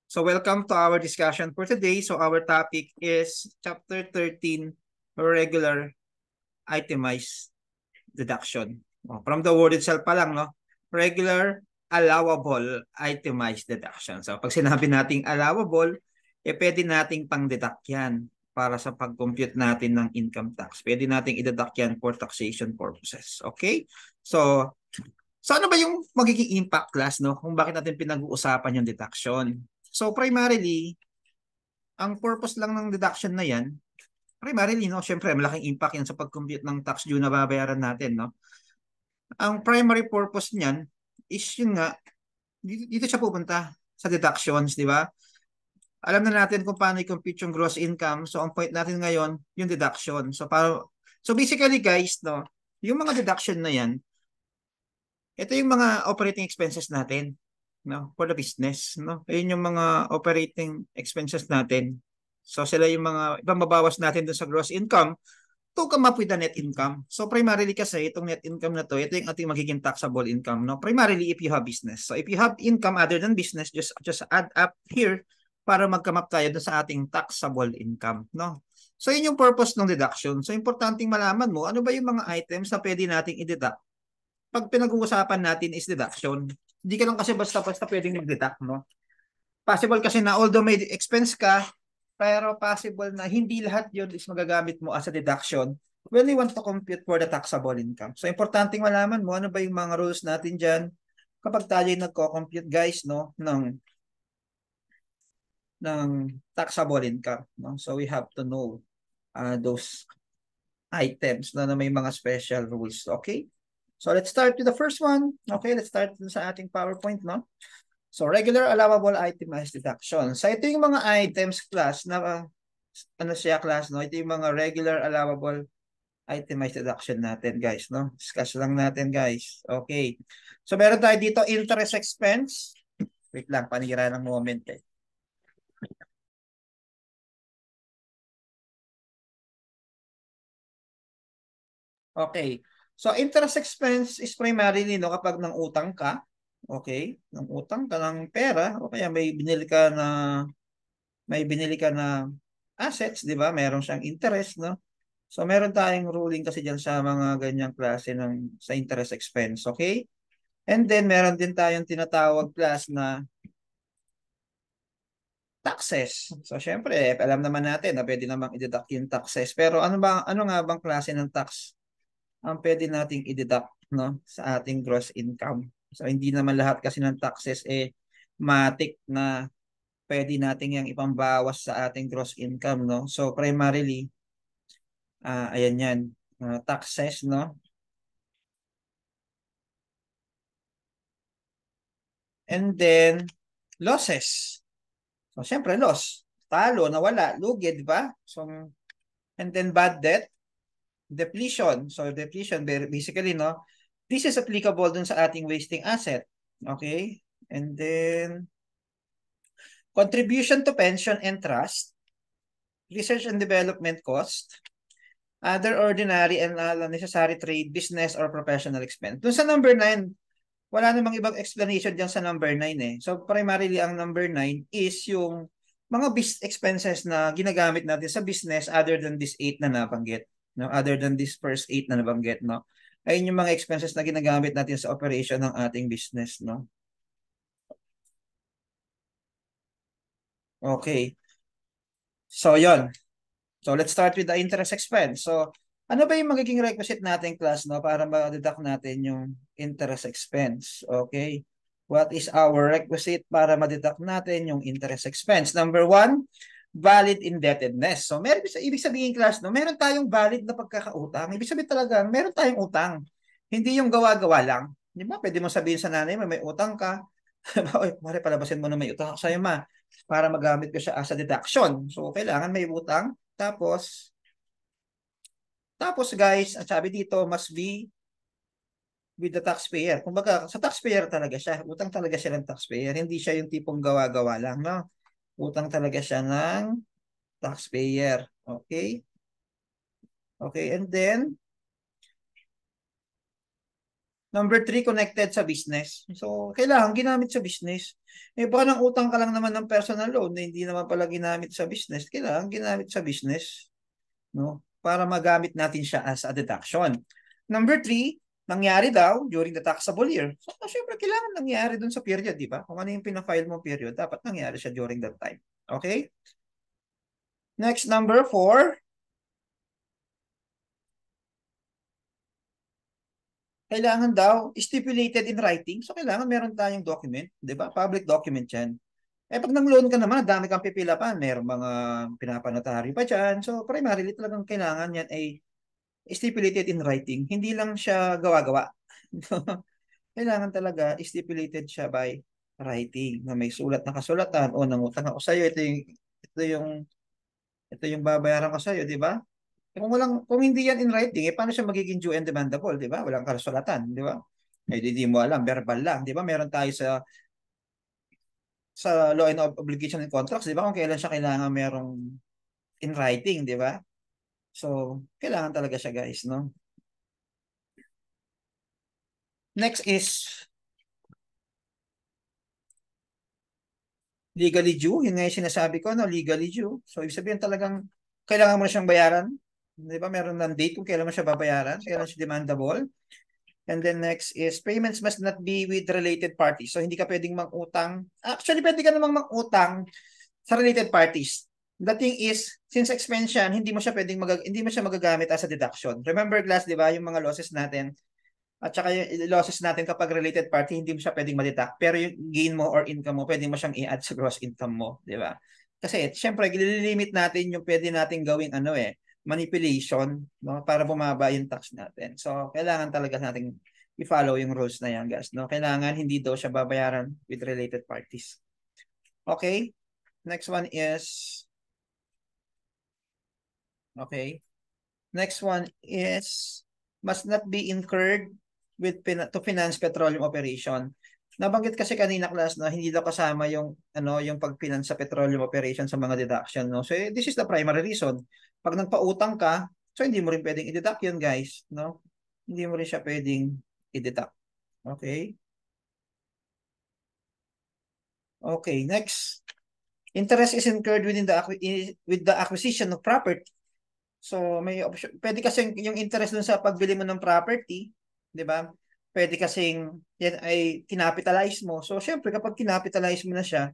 So welcome to our discussion for today. So our topic is Chapter 13, Regular Itemized Deduction. From the word itself pa lang, no? Regular Allowable Itemized Deduction. So pag sinabi nating allowable, pwede nating pang-deduct yan para sa pag-compute natin ng income tax. Pwede nating i-deduct yan for taxation purposes. Okay? So ano ba yung magiging impact class, no? Kung bakit natin pinag-uusapan yung deduction? So primarily, ang purpose lang ng deduction na yan, primarily, no, syempre, malaking impact yan sa pag-compute ng tax due na babayaran natin, no? Ang primary purpose niyan is yun nga, dito siya pupunta sa deductions, di ba? Alam na natin kung paano i-compute yung gross income. So, ang point natin ngayon, yung deduction. So basically, guys, no, yung mga deduction na yan, ito yung mga operating expenses natin, no, for the business, no. Ayun yung mga operating expenses natin. So sila yung mga ibang babawas natin dun sa gross income to come up with the net income. So primarily kasi itong net income na to, ito yung ating magiging taxable income, no. Primarily if you have business. So if you have income other than business, just add up here para mag-come up tayo dun sa ating taxable income, no. So yun yung purpose ng deduction. So importanteng malaman mo ano ba yung mga items na pwede nating i-deduct pag pinag-uusapan natin is deduction. Hindi ka lang kasi basta-basta pwedeng mag-deduct, no? Possible kasi na although may expense ka, pero possible na hindi lahat yun is magagamit mo as a deduction when you want to compute for the taxable income. So, importanteng malaman mo ano ba yung mga rules natin dyan kapag tayo nagko-compute, guys, no, ng taxable income, no? So, we have to know those items na may mga special rules, okay? So let's start with the first one. Okay, let's start sa ating PowerPoint, no? So regular allowable itemized deduction. So ito yung mga items class na ano siya class, no? Ito yung mga regular allowable itemized deduction natin, guys, no? Discuss lang natin, guys. Okay. So meron tayo dito interest expense. Wait lang, panira ng moment eh. Okay. So interest expense is primarily no kapag nang utang ka, okay? Nang utang ka ng pera o kaya may binili ka na assets, 'di ba? Meron siyang interest, no? So meron tayong ruling kasi diyan sa mga ganyang klase ng sa interest expense, okay? And then meron din tayong tinatawag class na taxes. So syempre, alam naman natin na pwede namang i-deduct yung taxes. Pero ano nga bang klase ng tax ang pwede nating i-deduct, no, sa ating gross income? So hindi naman lahat kasi ng taxes matik na pwede nating yang ipambawas sa ating gross income, no? So primarily, ayan yan, taxes, no? And then, losses. So, syempre, loss. Talo, nawala, lugi, di ba? So, and then bad debt, depletion. So, depletion, basically, no? This is applicable dun sa ating wasting asset. Okay? And then, contribution to pension and trust, research and development cost, other ordinary and necessary trade, business, or professional expense. Dun sa number 9, wala namang ibang explanation diyan sa number 9 eh. So primarily ang number 9 is yung mga expenses na ginagamit natin sa business other than this 8 na nabanggit, no? Other than this first 8 na nabanggit, no? Ayun yung mga expenses na ginagamit natin sa operation ng ating business, no? Okay. So, yon. So, let's start with the interest expense. So, ano ba yung magiging requisite natin class, no, para ma-deduct natin yung interest expense? Okay. What is our requisite para ma-deduct natin yung interest expense? Number 1, valid indebtedness. So, ibig sabihin class, no, meron tayong valid na pagkakautang. Ibig sabihin talaga, meron tayong utang. Hindi yung gawa-gawa lang. Di ba? Pwede mo sabihin sa nanay mo, may utang ka. Oy, mare, palabasin mo na may utang ako sa'yo, ma, para magamit ko siya as a deduction. So, kailangan may utang. Tapos guys, ang sabi dito, must be with the taxpayer. Kumbaga, sa taxpayer talaga siya. Utang talaga siya ng taxpayer. Hindi siya yung tipong gawa-gawa lang, no? Utang talaga siya ng taxpayer. Okay? Okay, and then, Number 3, connected sa business. So, kailangan ginamit sa business. Baka nang utang ka lang naman ng personal loan na hindi naman pala ginamit sa business. Kailangan ginamit sa business, no? Para magamit natin siya as a deduction. Number 3, nangyari daw during the taxable year. So, syempre, kailangan nangyari dun sa period, di ba? Kung ano yung pinafile mo period, dapat nangyari siya during that time. Okay? Next, number 4, kailangan daw stipulated in writing. So, kailangan meron tayong document, di ba? Public document yan. Pag nang-loan ka naman, dami kang pipila pa. Meron mga pinapanotaryo pa dyan. So, primarily talagang kailangan yan ay stipulated in writing. Hindi lang siya gawa-gawa. Kailangan talaga stipulated siya by writing na may sulat na kasulatan o nangutang ako sa iyo, ito yung babayaran ko sa iyo, di ba? Kung hindi yan in writing, paano siya magiging due and demandable, di ba? Walang kasulatan, di ba? Di mo alam, verbal lang, di ba? Meron tayo sa law and obligation and contracts, di ba? Kung kailan siya kailangan merong in writing, di ba? So, kailangan talaga siya, guys, no? Next is legally due. Yun nga yung sinasabi ko, no? Legally due. So, ibig sabihin talagang kailangan mo na siyang bayaran. Di ba? Meron ng date kung kailan mo siya babayaran, kailan siya demandable. And then next is payments must not be with related parties. So, hindi ka pwedeng mang-utang. Actually, pwede ka namang mang-utang sa related parties. The thing is, since expense yan, hindi mo siya magagamit as a deduction. Remember, class, di ba, yung mga losses natin, at saka yung losses natin kapag related party, hindi mo siya pwedeng ma-deduct. Pero yung gain mo or income mo, pwede mo siyang i-add sa gross income mo, di ba? Kasi, syempre, ililimit natin yung pwede natin gawing manipulation, no, para bumaba yung tax natin. So, kailangan talaga nating i-follow yung rules na yan, guys. No? Kailangan hindi daw siya babayaran with related parties. Okay? Next one is okay. Next one is must not be incurred to finance petroleum operation. Nabanggit kasi kanina, class, na hindi daw kasama yung pag-finance sa petroleum operation sa mga deduction, no. So this is the primary reason. Pag nagpautang ka, so hindi mo rin pwedeng i-deduct yun, guys, no. Hindi mo rin siya pwedeng i-deduct. Okay? Okay, next. Interest is incurred with the acquisition of property. So may option, pwede kasi yung interest dun sa pagbili mo ng property, 'di ba? Pwede kasing yan ay kinapitalize mo. So syempre kapag kinapitalize mo na siya,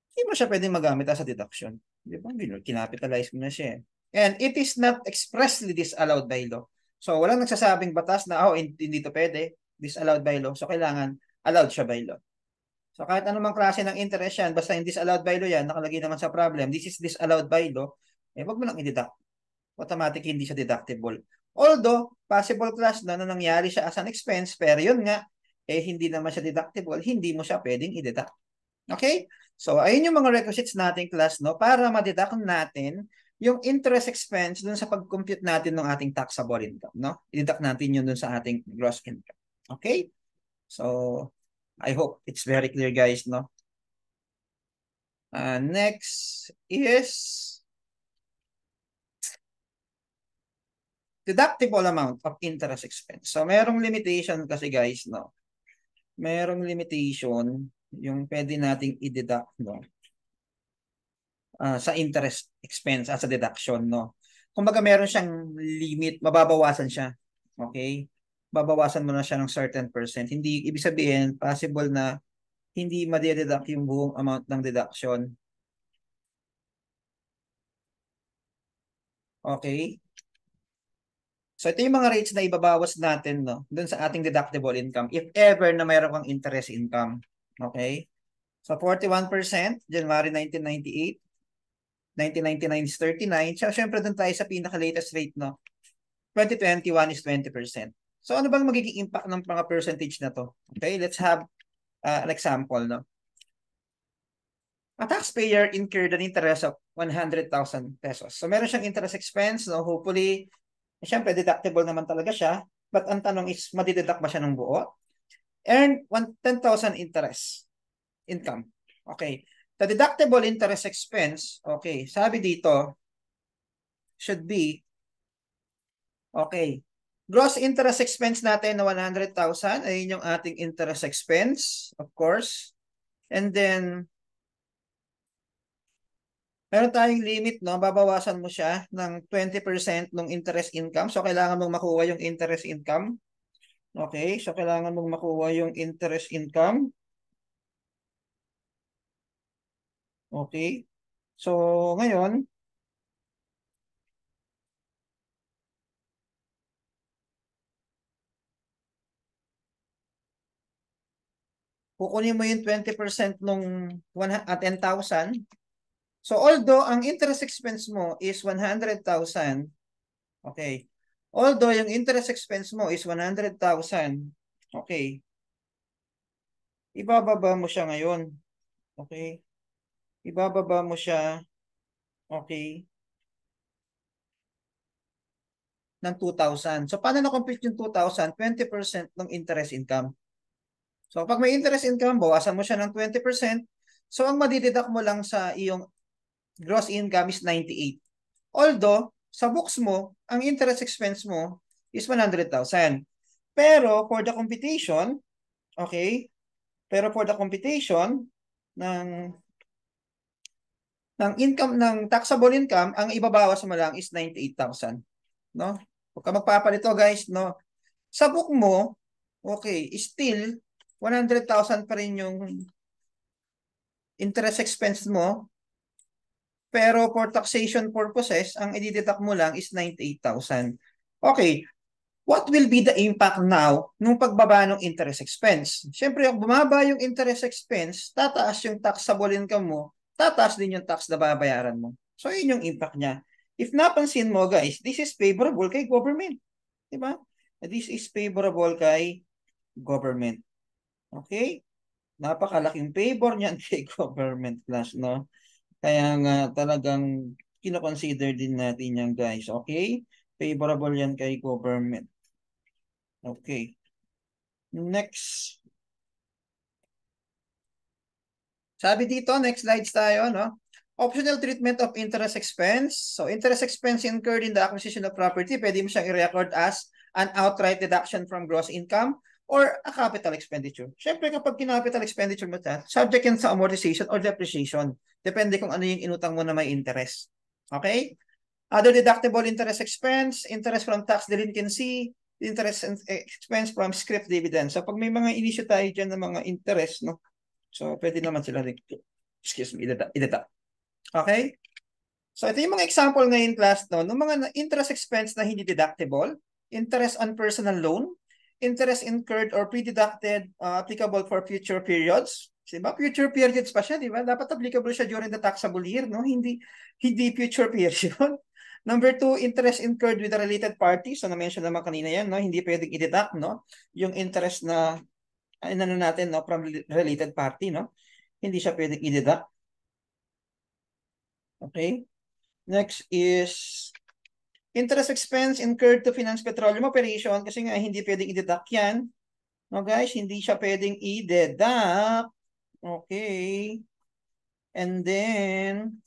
hindi mo siya pwedeng magamit as a deduction. 'Di ba? Kinapitalize mo na siya. And it is not expressly disallowed by law. So walang nagsasabing batas na hindi to pwede, disallowed by law. So kailangan allowed siya by law. So kahit anumang klase ng interest yan, basta yung disallowed by law yan, nakalagay naman sa problem, this is disallowed by law, wag mo lang i-deduct. Automatic hindi siya deductible. Although, possible class na nangyari siya as an expense, pero yun nga, hindi naman siya deductible, hindi mo siya pwedeng i-deduct. Okay? So, ayun yung mga requisites natin, class, no, para ma-deduct natin yung interest expense dun sa pag-compute natin ng ating taxable income, no? I-deduct natin yun dun sa ating gross income. Okay? So, I hope it's very clear, guys, no? Next is deductible amount of interest expense. So, merong limitation kasi, guys, no? Merong limitation yung pwede nating i-deduct, no? Sa interest expense as a deduction, no? Kumbaga, meron siyang limit, mababawasan siya. Okay? Babawasan mo na siya ng certain percent. Hindi, ibig sabihin, possible na hindi ma-deduct yung buong amount ng deduction. Okay? So ito yung mga rates na ibabawas natin, no, dun sa ating deductible income if ever na mayroon kang interest income. Okay? So 41% January 1998, 1999 is 39. So syempre dun tayo sa pinaka-latest rate, no. 2021 is 20%. So ano bang magiging impact ng mga percentage na to? Okay, let's have an example, no. A taxpayer incurred an interest of 100,000 pesos. So meron siyang interest expense, no. Hopefully siyempre, deductible naman talaga siya. But ang tanong is, madideduct ba siya ng buo? Earn 10,000 interest income. Okay. The deductible interest expense, okay, sabi dito, should be, okay, Gross interest expense natin na 100,000. Ayun yung ating interest expense, of course. And then, meron tayong limit, no? Babawasan mo siya ng 20% ng interest income. So, kailangan mong makuha yung interest income. Okay? So, kailangan mong makuha yung interest income. Okay? So, ngayon, kukunin mo yung 20% nung 10,000. So, although ang interest expense mo is 100,000, okay. Although yung interest expense mo is 100,000, okay. Ibababa mo siya ngayon. Okay. Ibababa mo siya, okay, ng 2,000. So, paano na-compute yung 2,000? 20% ng interest income. So, pag may interest income, bawasan mo siya ng 20%. So, ang madideduct mo lang sa iyong gross income is 98. Although, sa books mo, ang interest expense mo is 100,000. Pero, for the computation, okay, pero for the computation ng income, ng taxable income, ang ibabawas mo lang is 98,000. No? Huwag ka magpapalito, guys, no? Sa book mo, okay, still 100,000 pa rin yung interest expense mo, pero for taxation purposes, ang i-deduct mo lang is 98,000. Okay, what will be the impact now nung pagbaba ng interest expense? Siyempre, kung bumaba yung interest expense, tataas yung taxable income mo, tataas din yung tax na babayaran mo. So, yun yung impact niya. If napansin mo, guys, this is favorable kay government. Diba? This is favorable kay government. Okay? Napakalaking favor niyan kay government class, no? Kaya nga talagang kino-consider din natin yan, guys. Okay? Favorable yan kay government. Okay. Next. Sabi dito, next slides tayo, no? Optional treatment of interest expense. So, interest expense incurred in the acquisition of property, pwede mo siyang i-record as an outright deduction from gross income or a capital expenditure. Siyempre, kapag capital expenditure mo ta, subject yan sa amortization or depreciation. Depende kung ano yung inutang mo na may interest. Okay? Other deductible interest expense, interest from tax delinquency, interest expense from scrip dividend. So, pag may mga inisyo tayo dyan ng mga interest, no? So, pwede naman sila rin, excuse me, i-deduct. Okay? So, ito yung mga example ngayon, class, no? Ng mga interest expense na hindi deductible, interest on personal loan, interest incurred or pre-deducted applicable for future periods. Diba? Future periods pa siya, di ba? Dapat applicable siya during the taxable year, no? Hindi future period. Number 2, interest incurred with a related party. So, na-mention naman kanina yan, no? Hindi pwedeng i-deduct, no? Yung interest na ano natin, no, from related party, no? Hindi siya pwedeng i-deduct. Okay? Next is interest expense incurred to finance petroleum operation kasi nga hindi pwedeng i-deduct yan. No, guys, hindi siya pwedeng i-deduct. Okay. And then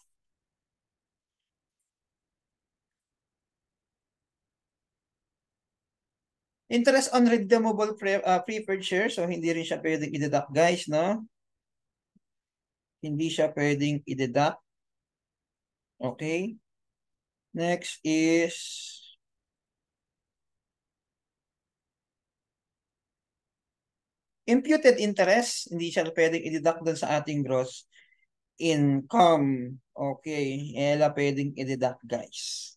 interest on redeemable preferred shares. So, hindi rin siya pwedeng i-deduct, guys, no? Hindi siya pwedeng i-deduct. Okay. Next is imputed interest. Hindi siya pwedeng i-deduct dun sa ating gross income. Okay. Ela pwedeng i-deduct, guys.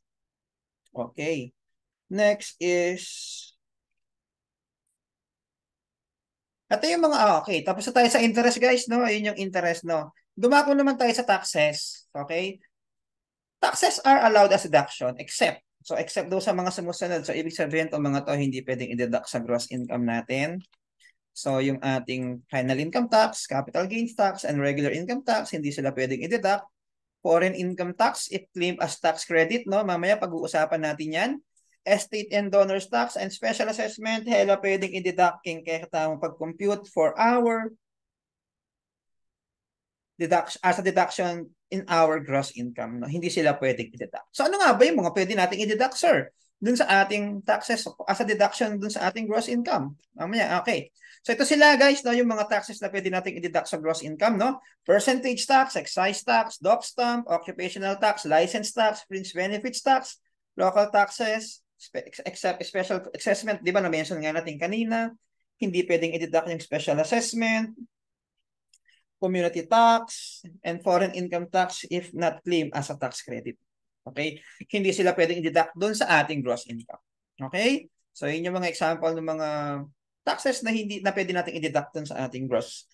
Okay. Next is ito yung mga, okay. Tapos na tayo sa interest, guys, no? Ayun yung interest, no? Dumako naman tayo sa taxes. Okay? Taxes are allowed as deduction except, so except do sa mga sumusunod. So, ibig sabihin itong mga to hindi pwedeng i-deduct sa gross income natin. So, yung ating final income tax, capital gains tax, and regular income tax, hindi sila pwedeng i-deduct. Foreign income tax, if claimed as tax credit, no? Mamaya pag-uusapan natin yan. Estate and donors tax and special assessment, hela pwedeng i-deduct king kaya tamang pag-compute for our deduction, as a deduction in our gross income. No? Hindi sila pwedeng i-deduct. So ano nga ba yung mga pwede nating i-deduct, sir? dun sa ating taxes as a deduction dun sa ating gross income. Mamaya, okay. So ito sila guys, no, yung mga taxes na pwede nating i-deduct sa gross income, no? Percentage tax, excise tax, doc stamp, occupational tax, license tax, fringe benefits tax, local taxes, except special assessment, di ba na-mention nga natin kanina, hindi pwedeng i-deduct yung special assessment, community tax, and foreign income tax if not claimed as a tax credit. Okay? Hindi sila pwedeng i-deduct doon sa ating gross income. Okay? So, yun yung mga example ng mga taxes na hindi na pwede natin i-deduct doon sa ating gross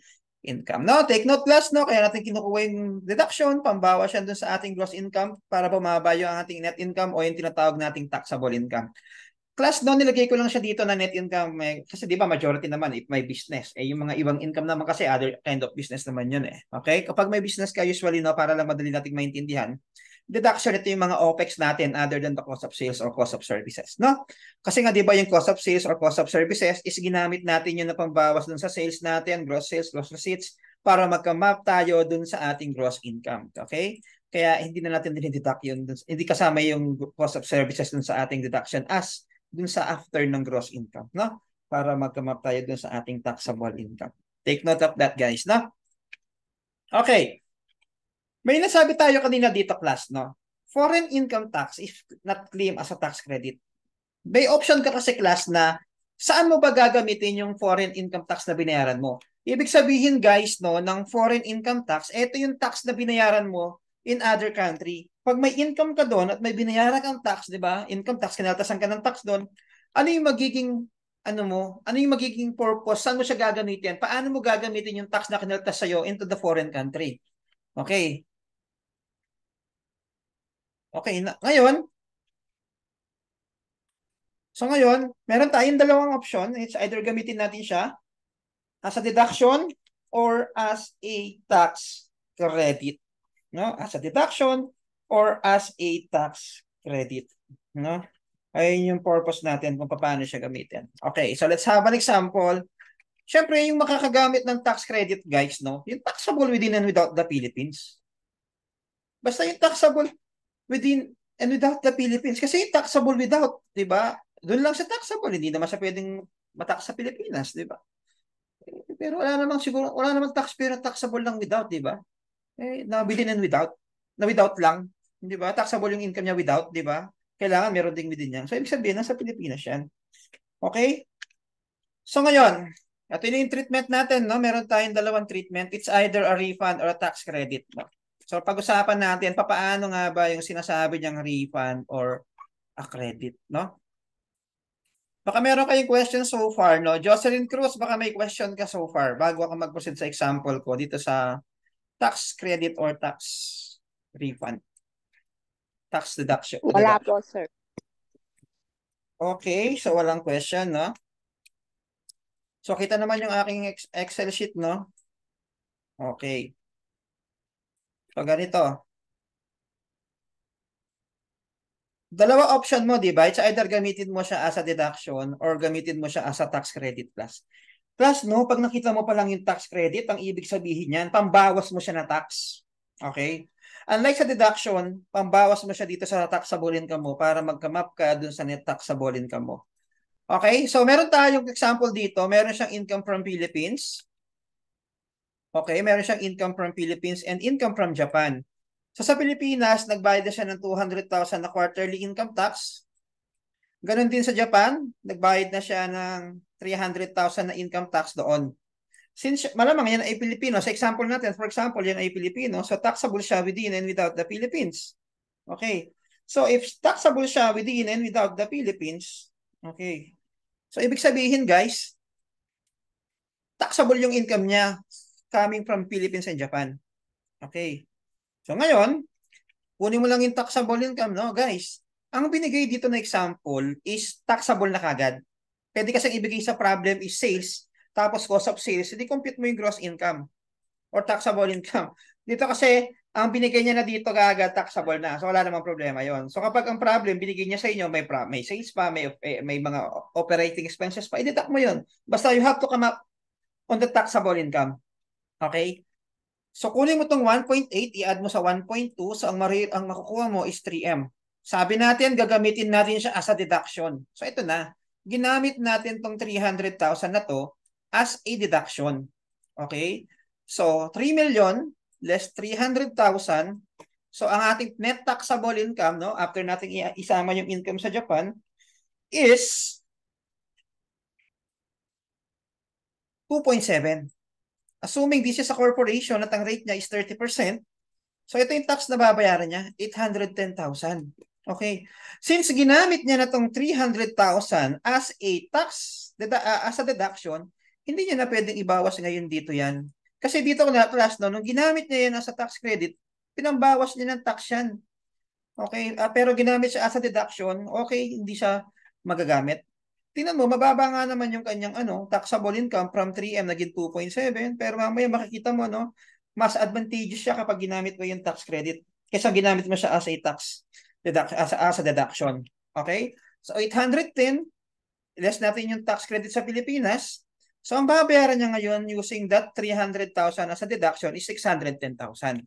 income. No, take note class, no? Kaya natin kinukuha yung deduction, pambawas yan doon sa ating gross income para bumaba yung ating net income o yung tinatawag nating taxable income. Class, no, nilagay ko lang siya dito na net income. Kasi di ba majority naman if may business. Yung mga ibang income naman kasi other kind of business naman yun eh. Okay? Kapag may business ka usually, no, para lang madali nating maintindihan, deduction ito yung mga OPEX natin other than the cost of sales or cost of services. No? Kasi nga di ba yung cost of sales or cost of services is ginamit natin yun na pambawas dun sa sales natin, gross sales, gross receipts, para magka-map tayo dun sa ating gross income. Okay? Kaya hindi na natin din-deduct yun. Hindi kasama yung cost of services dun sa ating deduction as dun sa after ng gross income, no? Para magka-map tayo dun sa ating taxable income. Take note of that, guys, no? Okay. May nasabi tayo kanina dito, class, no? Foreign income tax if not claimed as a tax credit. May option ka kasi, class, na saan mo ba gagamitin yung foreign income tax na binayaran mo? Ibig sabihin, guys, no, ng foreign income tax, ito yung tax na binayaran mo in other country. Pag may income ka doon at may binayaran kang tax, di ba? Income tax, kinaltasan ka ng tax doon, ano yung magiging, ano yung magiging purpose? Saan mo siya gagamitin? Paano mo gagamitin yung tax na kinaltas sa'yo into the foreign country? Okay. Okay. Ngayon, meron tayong dalawang option. It's either gamitin natin siya as a deduction or as a tax credit. No? As a deduction or as a tax credit. No? Ayun yung purpose natin kung paano siya gamitin. Okay, so let's have an example. Siyempre, yung makakagamit ng tax credit, guys, no? Yung taxable within and without the Philippines. Basta yung taxable within and without the Philippines. Kasi yung taxable without, di ba? Doon lang sa taxable. Hindi naman siya pwedeng matax sa Pilipinas, di ba? Pero wala namang siguro, wala namang tax pero taxable lang without, di ba? Na within and without. Na without lang, di ba? Taxable yung income niya without, di ba? Kailangan meron ding within yan. So, ibig sabihin, nasa Pilipinas yan. Okay? So, ngayon, ito yung treatment natin, no? Meron tayong dalawang treatment. It's either a refund or a tax credit, no? So, pag-usapan natin, papaano nga ba yung sinasabi niyang refund or a credit, no? Baka meron kayong question so far, no? Jocelyn Cruz, baka may question ka so far bago ako mag-proceed sa example ko dito sa tax credit or tax refund. Tax deduction. Wala po, sir. Okay, so walang question, no? So, kita naman yung aking Excel sheet, no? Okay. So, ganito. Dalawa option mo, di ba? It's either gamitin mo siya as a deduction or gamitin mo siya as a tax credit plus. Plus, no, pag nakita mo pa lang yung tax credit, ang ibig sabihin niyan, pambawas mo siya na tax. Okay? Unlike sa deduction, pambawas mo siya dito sa taxable income mo para magka-map ka dun sa net taxable income mo. Okay? So, meron tayong example dito. Meron siyang income from Philippines. Okay? Meron siyang income from Philippines and income from Japan. So sa Pilipinas, nagbayad na siya ng 200,000 na quarterly income tax. Ganon din sa Japan, nagbayad na siya ng 300,000 na income tax doon. Since malamang yan ay Pilipino, sa example natin, for example, yan ay Pilipino, so taxable siya within and without the Philippines. Okay. So if taxable siya within and without the Philippines, okay. So ibig sabihin, guys, taxable yung income niya coming from Philippines and Japan. Okay. So ngayon, kunin mo lang yung taxable income, no, guys. Ang binigay dito na example is taxable na kagad. Pwede kasing ibigay sa problem is sales, tapos cost of sales, hindi compute mo yung gross income or taxable income. Dito kasi, ang binigay niya na dito kagad, taxable na. So wala namang problema yon. So kapag ang problem, binigay niya sa inyo, may sales pa, may mga operating expenses pa, i-deduct mo yon. Basta you have to come up on the taxable income. Okay? So, kunin mo itong 1.8, i-add mo sa 1.2, so ang makukuha mo is 3M. Sabi natin, gagamitin natin siya as a deduction. So ito na, ginamit natin tong 300,000 na to as a deduction. Okay? So 3 million less 300,000. So ang ating net taxable income, no, after nating isama yung income sa Japan, is 2.7. Assuming this is a corporation at ang rate niya is 30%, so ito yung tax na babayaran niya, 810,000. Okay. Since ginamit niya na tong 300,000 as a tax, as a deduction, hindi niya na pwedeng ibawas ngayon dito yan. Kasi dito na class, no, nung ginamit niya yan as a tax credit, pinambawas niya ng tax yan. Okay. Pero ginamit siya as a deduction, okay, hindi siya magagamit. Tingnan mo, mababa nga naman yung kanyang taxable income from 3M naging 2.7, pero mamaya makikita mo, no, mas advantageous siya kapag ginamit mo yung tax credit kaysa ginamit mo siya as a as a deduction. Okay? So 810 less natin yung tax credit sa Pilipinas. So ang babayaran niya ngayon using that 300,000 as a deduction is 610,000.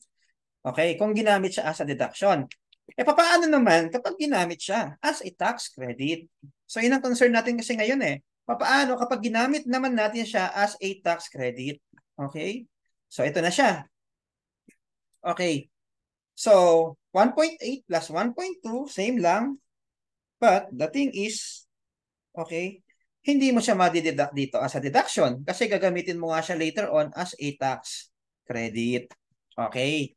Okay? Kung ginamit siya as a deduction. Paano naman kapag ginamit siya as a tax credit? So yun ang concern natin kasi ngayon Paano kapag ginamit naman natin siya as a tax credit? Okay? So ito na siya. Okay. So 1.8 plus 1.2, same lang. But the thing is, okay, hindi mo siya madideduct dito as a deduction kasi gagamitin mo nga siya later on as a tax credit. Okay.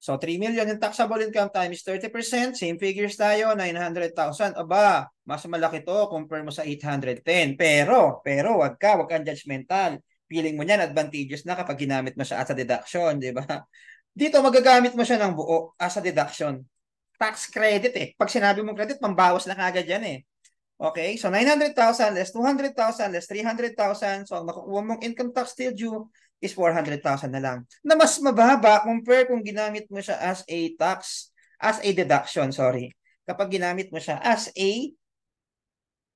So 3 million yung taxable income times 30%, same figures tayo, 900,000. Aba, mas malaki to compare mo sa 810. Pero wag kang judgmental. Feeling mo niyan advantageous na kapag ginamit mo siya as a deduction, di ba? Dito magagamit mo siya ng buo as a deduction. Tax credit Pag sinabi mong credit, pambawas na kagad yan Okay, so 900,000 less 200,000 less 300,000. So ang makukuha mong income tax still due is 400,000 na lang. Na mas mababa compare kung ginamit mo siya as a deduction, sorry. Kapag ginamit mo siya as a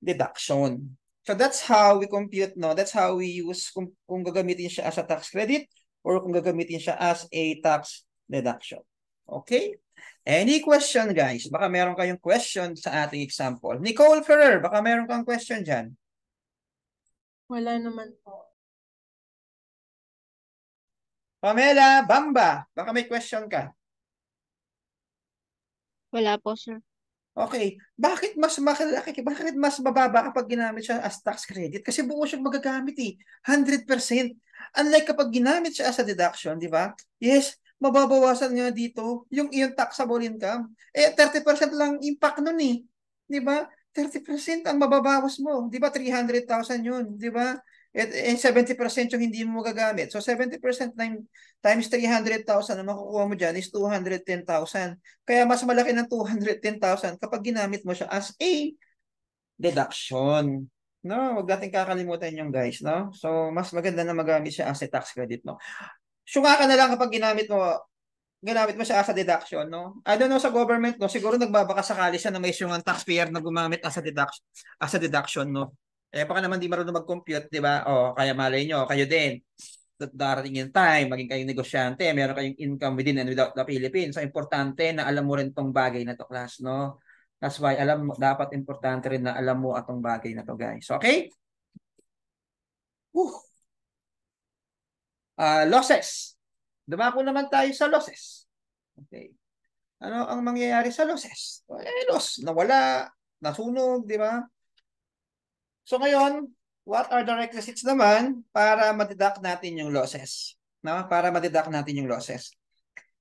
deduction. So that's how we compute, no? That's how we use kung gagamitin siya as a tax credit or kung gagamitin siya as a tax deduction. Okay? Any question, guys? Baka meron kayong question sa ating example. Nicole Ferrer, baka meron kang question dyan. Wala naman po. Pamela Bamba, baka may question ka. Wala po, sir. Okay. Bakit mas mababa kapag ginamit siya as tax credit? Kasi buo siyang magagamit 100%. Unlike kapag ginamit siya as a deduction, di ba? Yes, mababawasan nga dito yung taxable income. 30% lang impact nun Di ba? 30% ang mababawas mo. Di ba? 300,000 yun. Di ba? 70% yung hindi mo magagamit. So 70% times 300,000 na makukuha mo dyan is 210,000. Kaya mas malaki ng 210,000 kapag ginamit mo siya as a deduction. No, wag natin kakalimutan yung guys, no? So mas maganda na magamit siya as a tax credit, no? Syunga ka na lang kapag ginamit mo siya as a deduction, no? I don't know sa government, no? Siguro nagbabaka sakali siya na may syungang taxpayer na gumamit as a deduction, no? Baka naman di marunong mag-compute, di ba? Kaya malay nyo, kayo din. Darating yung time, maging kayong negosyante, meron kayong income within and without the Philippines. So, importante na alam mo rin tong bagay na to, class, no? That's why, dapat importante rin na alam mo atong bagay na to, guys. Okay? Losses. Dumako naman tayo sa losses. Okay. Ano ang mangyayari sa losses? Loss. Nawala, nasunog, di ba? So ngayon, what are the requisites naman para ma-deduct natin yung losses? No? Para ma-deduct natin yung losses.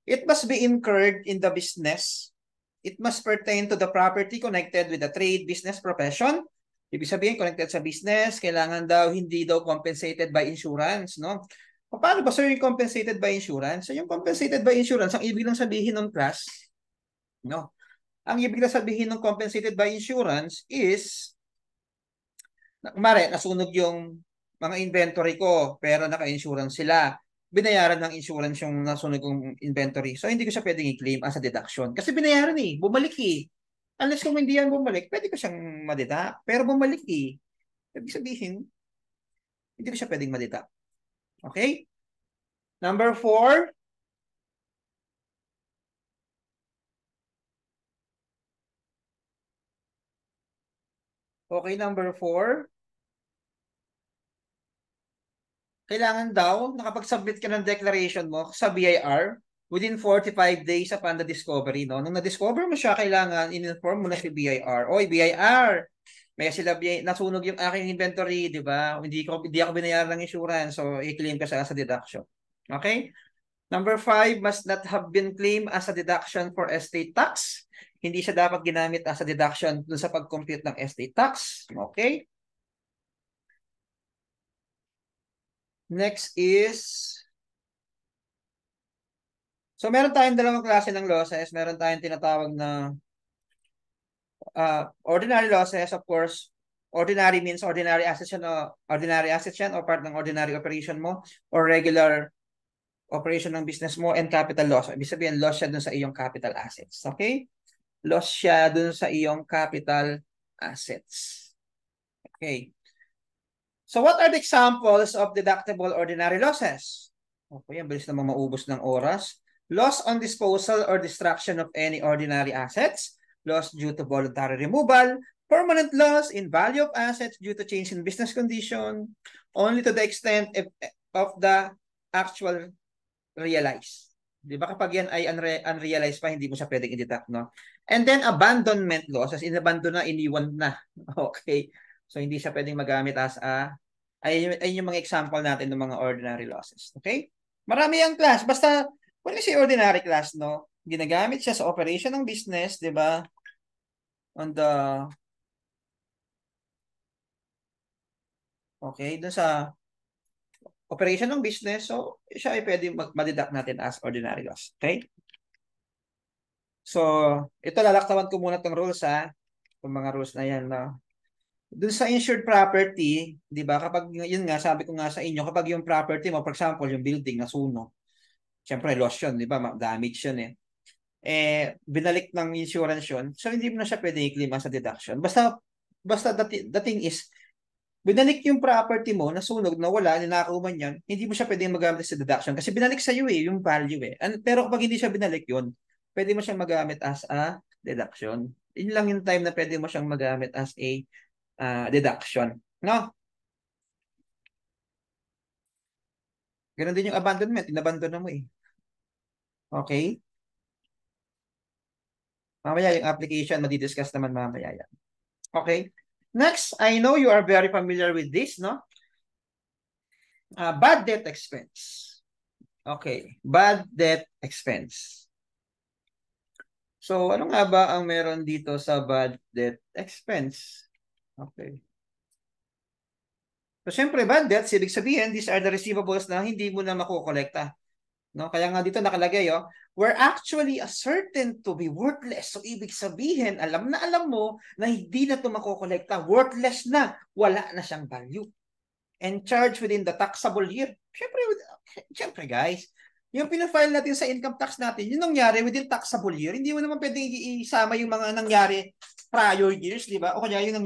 It must be incurred in the business. It must pertain to the property connected with the trade, business, profession. Ibig sabihin, connected sa business, kailangan daw, hindi daw compensated by insurance, no? Paano ba, sir, yung compensated by insurance? So, yung compensated by insurance, ang ibig lang sabihin ng class, no? Ang ibig lang sabihin ng compensated by insurance is, kumare, nasunog yung mga inventory ko, pero naka-insurance sila. Binayaran ng insurance yung nasunog kong inventory. So, hindi ko siya pwedeng i-claim as a deduction. Kasi binayaran bumalik Unless kung hindi yan bumalik, pwede ko siyang ma-deduct. Pero bumalik Ibig sabihin, hindi ko siya pwedeng ma-deduct. Okay? Number 4. Okay, number 4. Kailangan daw, nakapag-submit ka ng declaration mo sa BIR within 45 days upon the discovery. No? Nung na-discover mo siya, kailangan in-inform mo na si BIR. Oy, BIR, may sila nasunog yung aking inventory, di ba? Hindi ako binayaran ng insurance, so i-claim ka sa deduction. Okay? Number 5, must not have been claimed as a deduction for estate tax. Hindi siya dapat ginamit as a deduction dun sa pag-compute ng estate tax. Okay? Next is, so meron tayong dalawang klase ng losses. Meron tayong tinatawag na ordinary losses, of course. Ordinary means ordinary assets yan o part ng ordinary operation mo or regular operation ng business mo, and capital loss. Ibig sabihin, loss siya dun sa iyong capital assets. Okay? Loss siya dun sa iyong capital assets. Okay. So what are the examples of deductible ordinary losses? Okay, ang bilis namang maubos ng oras. Loss on disposal or destruction of any ordinary assets. Loss due to voluntary removal. Permanent loss in value of assets due to change in business condition. Only to the extent of the actual realized. Di ba kapag yan ay unrealized pa, hindi mo siya pwedeng i-deduct, no? And then abandonment losses. Inabandon na, iniwan na. Okay. So, hindi siya pwedeng magamit as ay yung mga example natin ng mga ordinary losses. Okay? Marami ang class. Basta, when you say ordinary class, no? Ginagamit siya sa operation ng business, di ba? On the, okay, dun sa operation ng business, so, siya ay pwede ma-deduct natin as ordinary loss. Okay? So, ito lalaktawan ko muna itong rules, ha? Itong mga rules na yan, no? Doon sa insured property, di ba, kapag, yun nga, sabi ko nga sa inyo, kapag yung property mo, for example, yung building nasunog, syempre, loss yun, di ba, damage yun eh. Binalik ng insurance yun, so hindi mo na siya pwede i-claim as a deduction. Basta the thing is, binalik yung property mo, nasunog, nawala, ninakaw man yan, hindi mo siya pwede magamit sa deduction kasi binalik sa iyo yung value eh. Pero kapag hindi siya binalik yun, pwede mo siyang magamit as a deduction. Yun lang yung time na pwede mo siyang magamit as a deduction. No? Ganun din yung abandonment. Inabandon na mo eh. Okay? Mamaya yung application, madidiscuss naman mamaya yan. Okay? Next, I know you are very familiar with this, no? Bad debt expense. Okay. Bad debt expense. So, ano nga ba ang meron dito sa bad debt expense? Okay. So, syempre, bad debts, ibig sabihin, these are the receivables na hindi mo na makukolekta. No? Kaya nga dito nakalagay, were actually ascertained to be worthless. So, ibig sabihin, alam mo na hindi na ito makukolekta. Worthless na. Wala na siyang value. And charged within the taxable year. Syempre guys, yung pinafile natin sa income tax natin, yung nangyari within taxable year, hindi mo naman pwedeng isama yung mga nangyari prior years, di ba? O kaya yung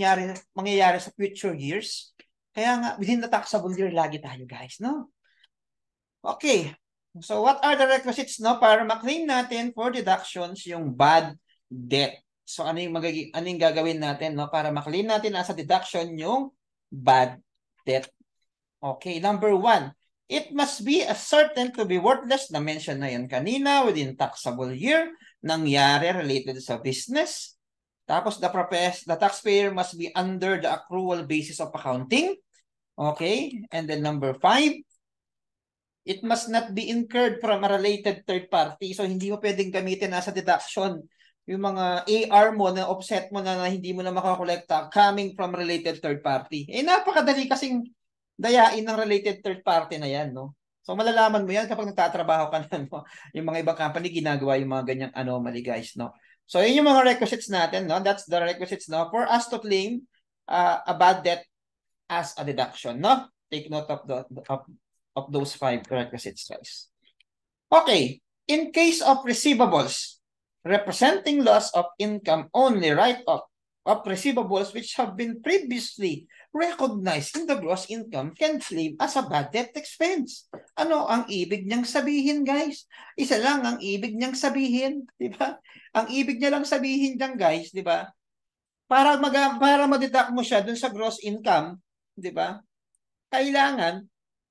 mangyayari sa future years. Kaya nga, within the taxable year, lagi tayo guys, no? Okay. So, what are the requisites, no? Para ma-claim natin for deductions yung bad debt. So, ano yung gagawin natin, no? Para ma-claim natin as a deduction yung bad debt. Okay, number 1. It must be ascertained to be worthless, na-mention na yan kanina, within taxable year, nangyari related sa business. Tapos, the taxpayer must be under the accrual basis of accounting. Okay, and then number 5, it must not be incurred from a related third party. So, hindi mo pwedeng gamitin as a deduction yung mga AR mo na offset mo na hindi mo na makakolekta coming from related third party. Napakadali kasing dayain ng related third party na yan, no? So, malalaman mo yan kapag nagtatrabaho ka na, no? Yung mga ibang company, ginagawa yung mga ganyang anomaly, guys, no? So, yun yung mga requisites natin, no? That's the requisites, no? For us to claim a bad debt as a deduction, no? Take note of those 5 requisites, guys. Okay. In case of receivables, representing loss of income only, write-off of receivables which have been previously recognized in the gross income can claim as a bad debt expense. Ano ang ibig niyang sabihin, guys? Isa lang ang ibig niyang sabihin, di ba? Ang ibig niya lang sabihin dyan, guys, di ba? para ma-deduct mo siya dun sa gross income, di ba? Kailangan,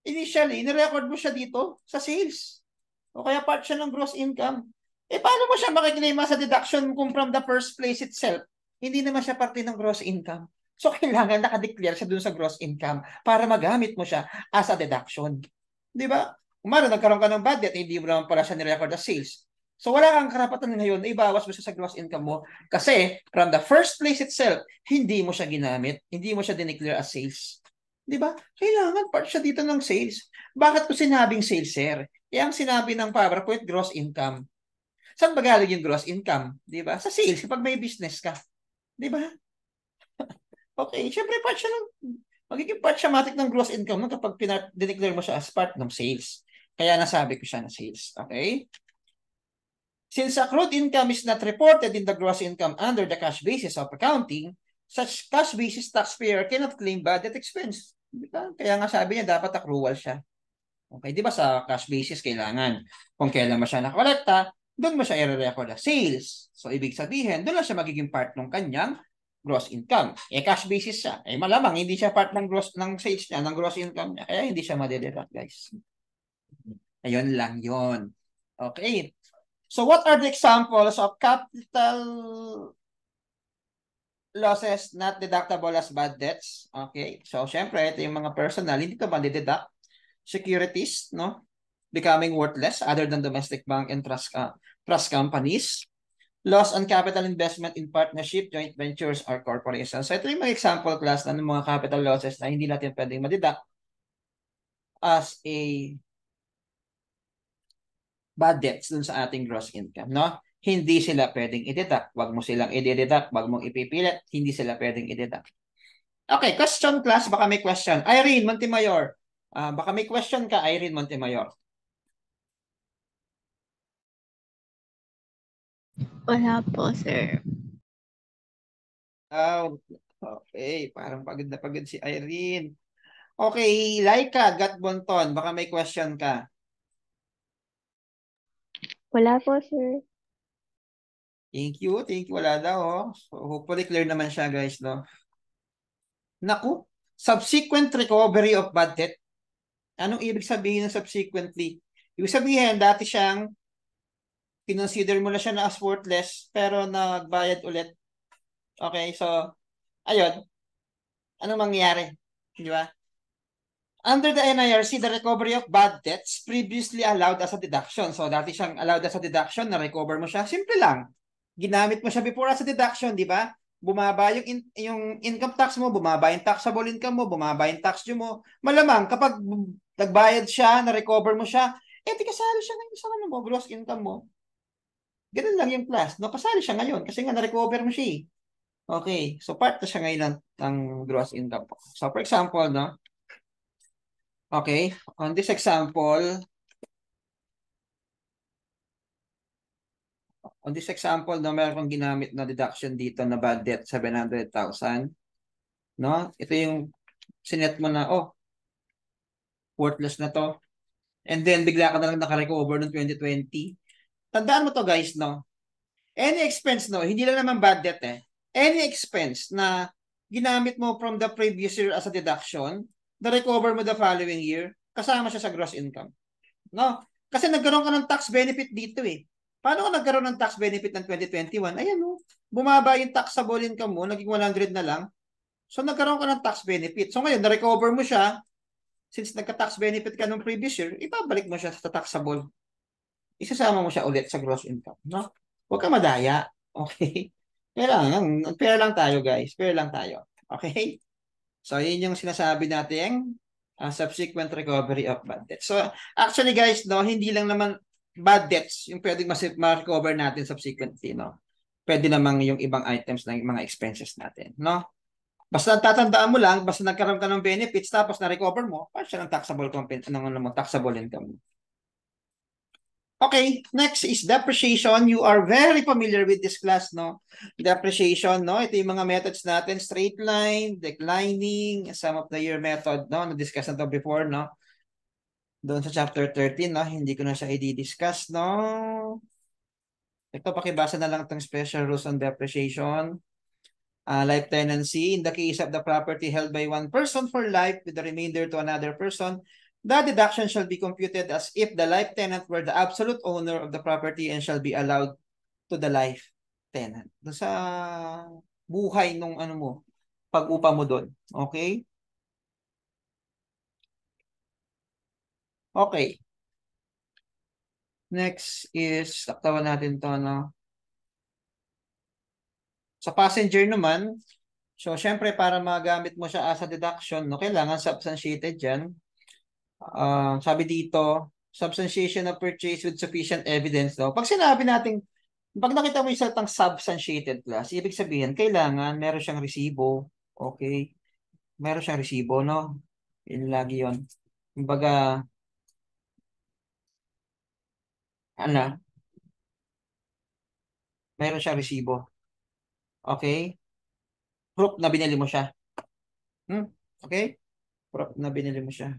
initially, nirecord mo siya dito sa sales. O kaya part siya ng gross income. Paano mo siya makiklaim sa deduction kung from the first place itself, hindi naman siya parte ng gross income. So, kailangan nakadeclare siya dun sa gross income para magamit mo siya as a deduction. Di ba? Kung nagkaroon ka ng bad debt, hindi mo naman pala siya nirecord as sales. So, wala kang karapatan ngayon na ibawas mo siya sa gross income mo kasi from the first place itself, hindi mo siya ginamit, hindi mo siya dineclare as sales. Di ba? Kailangan part siya dito ng sales. Bakit ko sinabing sales, sir? Ang sinabi ng PowerPoint, gross income. Saan ba galing yung gross income? Di ba? Sa sales, kapag may business ka. Di ba? Okay, syempre part siya magiging part siya matik ng gross income kapag dineclare mo siya as part ng sales. Kaya nasabi ko siya na sales. Okay? Since accrued income is not reported in the gross income under the cash basis of accounting, such cash basis taxpayer cannot claim bad debt expense. Diba? Kaya nga sabi niya, dapat accrual siya. Okay, di ba sa cash basis kailangan kung kailan mo siya nakolekta, doon mo siya i-record as sales. So, ibig sabihin, doon lang siya magiging part ng kanyang gross income. Cash basis siya. Malamang, hindi siya part ng sales niya, ng gross income niya. Kaya hindi siya madededuct, guys. Ayun lang yun. Okay. So, what are the examples of capital losses not deductible as bad debts? Okay. So, syempre, ito yung mga personal, hindi ito ma-deduct. Securities, no? Becoming worthless other than domestic bank and trust companies. Loss on capital investment in partnership, joint ventures, or corporations. So, ito yung mga example class ng mga capital losses na hindi natin pwedeng ma-deduct as a bad debts dun sa ating gross income, no? Hindi sila pwedeng i-deduct. Wag mo silang i-deduct, wag mong ipipilit, hindi sila pwedeng i-deduct. Okay, question class, baka may question. Irene Montemayor. Baka may question ka, Irene Montemayor. Wala po, sir. Okay, parang pagod na pagod si Irene. Okay, Laika Gatbonton, baka may question ka. Wala po, sir. Thank you. Wala daw. Oh. So, hopefully clear naman siya, guys, no? Naku, subsequent recovery of bad debt. Anong ibig sabihin ng subsequently? Ibig sabihin, dati siyang kinonsider mo na siya na as worthless, pero nagbayad ulit. Okay, so, ayun. Anong mangyayari? Di ba? Under the NIRC, the recovery of bad debts previously allowed as a deduction. So, dati siyang allowed as a deduction, na-recover mo siya. Simple lang. Ginamit mo siya before as a deduction, di ba? Bumaba yung income tax mo, bumaba yung taxable income mo, bumaba yung tax due mo. Malamang, kapag nagbayad siya, na-recover mo siya, di kasali siya ngayon sa mo, gross income mo. Ganun lang yung class. No? Kasali siya ngayon kasi nga na-recover mo siya. Okay. So, part na siya ngayon ng gross income po. So, for example, no? Okay, on this example, no, meron kong ginamit na deduction dito na bad debt, 700,000. No? Ito yung sinet mo na, worthless na to. And then, bigla ka na lang naka-recover ng 2020. Tandaan mo to, guys, no? Any expense, no? Hindi lang naman bad debt, eh. Any expense na ginamit mo from the previous year as a deduction, na-recover mo the following year, kasama siya sa gross income. No? Kasi nagkaroon ka ng tax benefit dito eh. Paano ka nagkaroon ng tax benefit ng 2021? Ayan o. Bumaba yung taxable income mo, naging 100 na lang. So nagkaroon ka ng tax benefit. So ngayon, na-recover mo siya, since nagka-tax benefit ka nung previous year, ibabalik mo siya sa taxable. Isasama mo siya ulit sa gross income. No? Huwag ka madaya. Okay? Fair lang tayo guys. Fair lang tayo. Okay? So, yun yung sinasabi natin subsequent recovery of bad debts. So, actually guys, no, hindi lang naman bad debts yung pwedeng ma-recover natin subsequently, no? Pwede namang yung ibang items ng mga expenses natin, no? Basta tatandaan mo lang, basta nagkaroon ka ng benefits tapos na-recover mo, para siya ng taxable income. Okay, next is depreciation. You are very familiar with this class, no? Depreciation, no? Ito yung mga methods natin. Straight line, declining, sum of the year method, no? Na-discuss na to before, no? Doon sa chapter 13, no? Hindi ko na siya i-discuss, no? Ito, pakibasa na lang itong special rules on depreciation. life tenancy. In the case of the property held by one person for life with the remainder to another person, the deduction shall be computed as if the life tenant were the absolute owner of the property and shall be allowed to the life tenant. Doon sa buhay nung ano mo, pag-upa mo doon. Okay? Okay. Next is, taktawan natin to, no? Sa passenger naman, so syempre para magamit mo siya as a deduction, no, kailangan substantiated yan. Sabi dito, substantiation of purchase with sufficient evidence. No? Pag sinabi natin, pag nakita mo yung salitang substantiated class, ibig sabihin, kailangan meron siyang resibo. Okay? Meron siyang resibo, no? Yun lagi yun. Kumbaga, ano, meron siyang resibo. Okay? Proof na binili mo siya. Okay? Proof na binili mo siya.